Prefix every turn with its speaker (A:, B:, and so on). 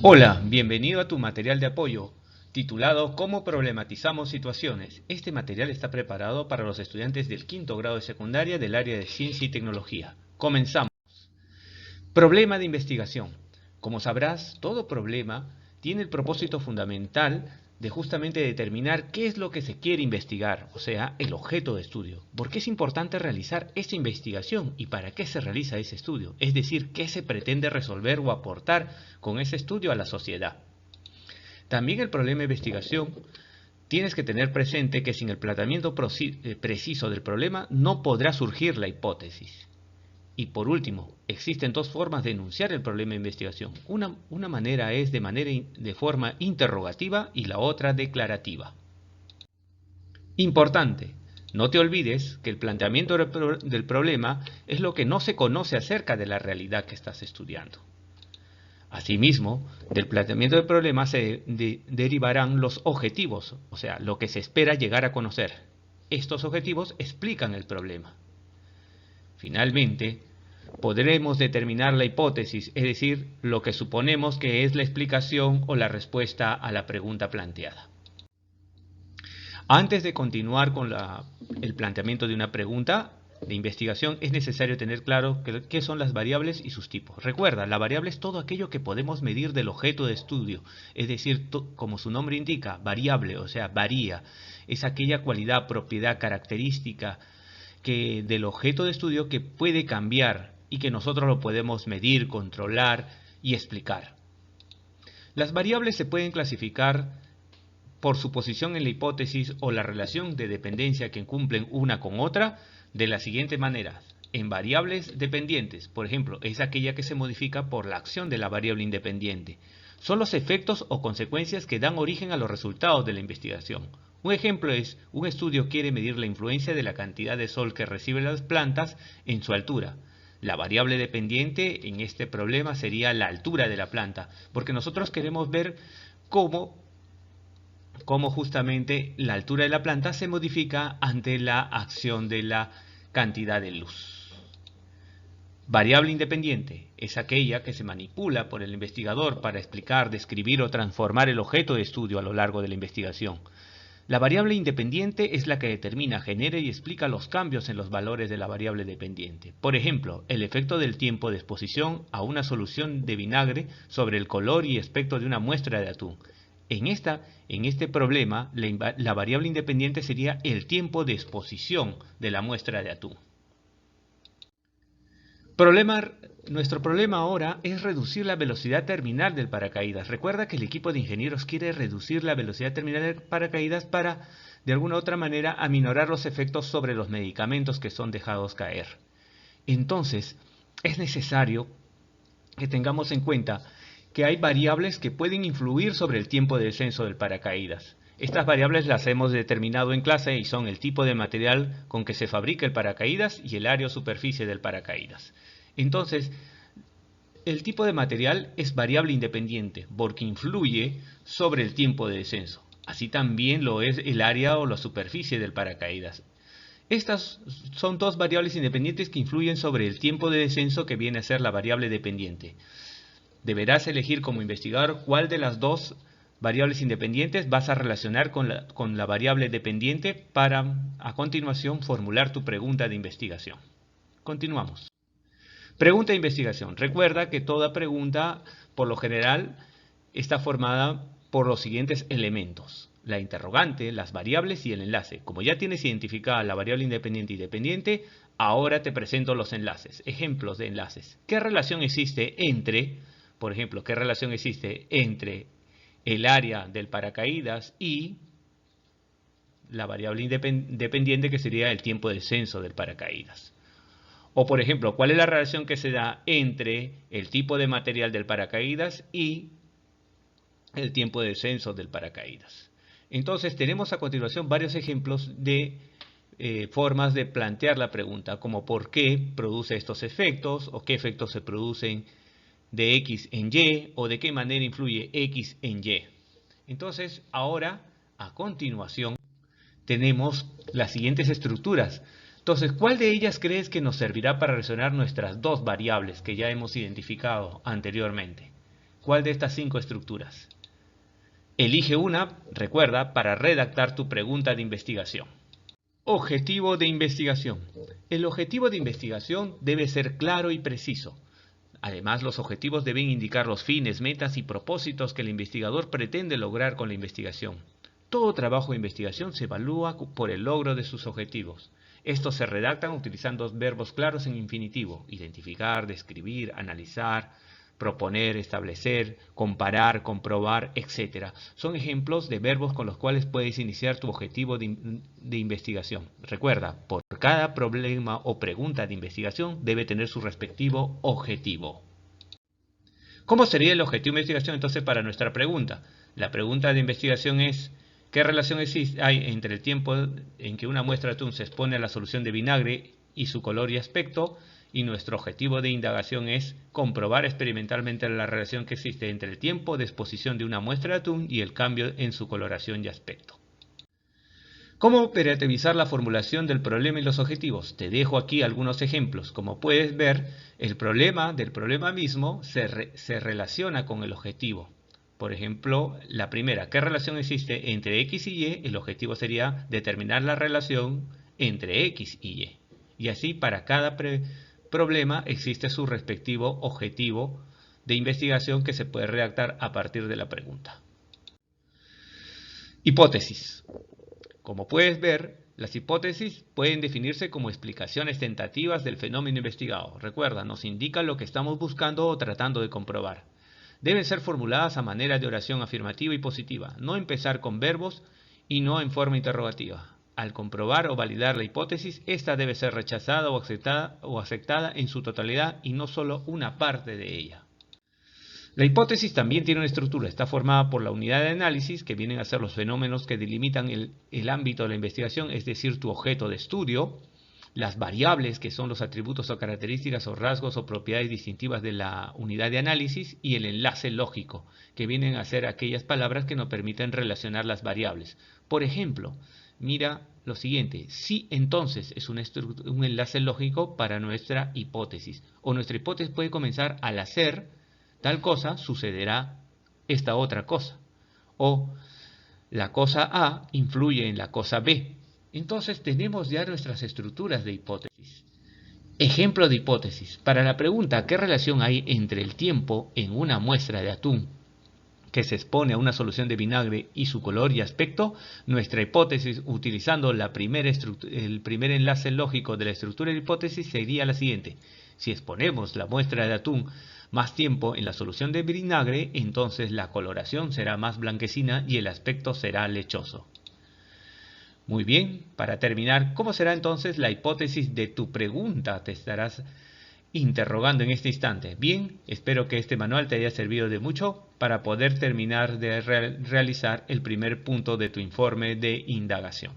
A: Hola, bienvenido a tu material de apoyo, titulado ¿Cómo problematizamos situaciones? Este material está preparado para los estudiantes del quinto grado de secundaria del área de Ciencia y Tecnología. Comenzamos. Problema de investigación. Como sabrás, todo problema tiene el propósito fundamental de justamente determinar qué es lo que se quiere investigar, o sea, el objeto de estudio. ¿Por qué es importante realizar esa investigación y para qué se realiza ese estudio? Es decir, qué se pretende resolver o aportar con ese estudio a la sociedad. También el problema de investigación, tienes que tener presente que sin el planteamiento preciso del problema no podrá surgir la hipótesis. Y por último, existen dos formas de enunciar el problema de investigación. Una manera es de forma interrogativa y la otra declarativa. Importante, no te olvides que el planteamiento del problema es lo que no se conoce acerca de la realidad que estás estudiando. Asimismo, del planteamiento del problema se derivarán los objetivos, o sea, lo que se espera llegar a conocer. Estos objetivos explican el problema. Finalmente, podremos determinar la hipótesis, es decir, lo que suponemos que es la explicación o la respuesta a la pregunta planteada. Antes de continuar con el planteamiento de una pregunta de investigación, es necesario tener claro qué son las variables y sus tipos. Recuerda, la variable es todo aquello que podemos medir del objeto de estudio, es decir, como su nombre indica, variable, o sea, varía. Es aquella cualidad, propiedad, característica del objeto de estudio que puede cambiar y que nosotros lo podemos medir, controlar y explicar. Las variables se pueden clasificar por su posición en la hipótesis o la relación de dependencia que cumplen una con otra de la siguiente manera. En variables dependientes, por ejemplo, es aquella que se modifica por la acción de la variable independiente. Son los efectos o consecuencias que dan origen a los resultados de la investigación. Un ejemplo es, un estudio quiere medir la influencia de la cantidad de sol que reciben las plantas en su altura. La variable dependiente en este problema sería la altura de la planta, porque nosotros queremos ver cómo justamente la altura de la planta se modifica ante la acción de la cantidad de luz. Variable independiente es aquella que se manipula por el investigador para explicar, describir o transformar el objeto de estudio a lo largo de la investigación. La variable independiente es la que determina, genera y explica los cambios en los valores de la variable dependiente. Por ejemplo, el efecto del tiempo de exposición a una solución de vinagre sobre el color y aspecto de una muestra de atún. En este problema, la variable independiente sería el tiempo de exposición de la muestra de atún. Nuestro problema ahora es reducir la velocidad terminal del paracaídas. Recuerda que el equipo de ingenieros quiere reducir la velocidad terminal del paracaídas para, de alguna u otra manera, aminorar los efectos sobre los medicamentos que son dejados caer. Entonces, es necesario que tengamos en cuenta que hay variables que pueden influir sobre el tiempo de descenso del paracaídas. Estas variables las hemos determinado en clase y son el tipo de material con que se fabrica el paracaídas y el área o superficie del paracaídas. Entonces, el tipo de material es variable independiente porque influye sobre el tiempo de descenso. Así también lo es el área o la superficie del paracaídas. Estas son dos variables independientes que influyen sobre el tiempo de descenso, que viene a ser la variable dependiente. Deberás elegir como investigador cuál de las dos variables independientes vas a relacionar con la variable dependiente para, a continuación, formular tu pregunta de investigación. Continuamos. Pregunta de investigación. Recuerda que toda pregunta, por lo general, está formada por los siguientes elementos: la interrogante, las variables y el enlace. Como ya tienes identificada la variable independiente y dependiente, ahora te presento los enlaces, ejemplos de enlaces. ¿Qué relación existe entre, por ejemplo, qué relación existe entre el área del paracaídas y la variable dependiente, que sería el tiempo de descenso del paracaídas? O, por ejemplo, ¿cuál es la relación que se da entre el tipo de material del paracaídas y el tiempo de descenso del paracaídas? Entonces, tenemos a continuación varios ejemplos de formas de plantear la pregunta, como por qué produce estos efectos, o qué efectos se producen de X en Y, o de qué manera influye X en Y. Entonces, ahora, a continuación, tenemos las siguientes estructuras. Entonces, ¿cuál de ellas crees que nos servirá para relacionar nuestras dos variables que ya hemos identificado anteriormente? ¿Cuál de estas 5 estructuras? Elige una, recuerda, para redactar tu pregunta de investigación. Objetivo de investigación. El objetivo de investigación debe ser claro y preciso. Además, los objetivos deben indicar los fines, metas y propósitos que el investigador pretende lograr con la investigación. Todo trabajo de investigación se evalúa por el logro de sus objetivos. Estos se redactan utilizando verbos claros en infinitivo: identificar, describir, analizar, proponer, establecer, comparar, comprobar, etc. Son ejemplos de verbos con los cuales puedes iniciar tu objetivo de investigación. Recuerda, por cada problema o pregunta de investigación debe tener su respectivo objetivo. ¿Cómo sería el objetivo de investigación entonces para nuestra pregunta? La pregunta de investigación es: ¿qué relación hay entre el tiempo en que una muestra de atún se expone a la solución de vinagre y su color y aspecto? Y nuestro objetivo de indagación es comprobar experimentalmente la relación que existe entre el tiempo de exposición de una muestra de atún y el cambio en su coloración y aspecto. ¿Cómo operativizar la formulación del problema y los objetivos? Te dejo aquí algunos ejemplos. Como puedes ver, el problema del problema mismo se relaciona con el objetivo. Por ejemplo, la primera: ¿qué relación existe entre X y Y? El objetivo sería determinar la relación entre X y Y. Y así para cada problema existe su respectivo objetivo de investigación que se puede redactar a partir de la pregunta. Hipótesis. Como puedes ver, las hipótesis pueden definirse como explicaciones tentativas del fenómeno investigado. Recuerda, nos indican lo que estamos buscando o tratando de comprobar. Deben ser formuladas a manera de oración afirmativa y positiva, no empezar con verbos y no en forma interrogativa. Al comprobar o validar la hipótesis, esta debe ser rechazada o aceptada en su totalidad y no solo una parte de ella. La hipótesis también tiene una estructura. Está formada por la unidad de análisis, que vienen a ser los fenómenos que delimitan el ámbito de la investigación, es decir, tu objeto de estudio; las variables, que son los atributos o características o rasgos o propiedades distintivas de la unidad de análisis; y el enlace lógico, que vienen a ser aquellas palabras que nos permiten relacionar las variables. Por ejemplo, mira lo siguiente: sí, entonces es un enlace lógico para nuestra hipótesis. O nuestra hipótesis puede comenzar: al hacer tal cosa, sucederá esta otra cosa. O la cosa A influye en la cosa B. Entonces tenemos ya nuestras estructuras de hipótesis. Ejemplo de hipótesis. Para la pregunta: ¿qué relación hay entre el tiempo en una muestra de atún que se expone a una solución de vinagre y su color y aspecto? Nuestra hipótesis, utilizando el primer enlace lógico de la estructura de hipótesis, sería la siguiente: si exponemos la muestra de atún más tiempo en la solución de vinagre, entonces la coloración será más blanquecina y el aspecto será lechoso. Muy bien, para terminar, ¿cómo será entonces la hipótesis de tu pregunta? Te estarás interrogando en este instante. Bien, espero que este manual te haya servido de mucho para poder terminar de realizar el primer punto de tu informe de indagación.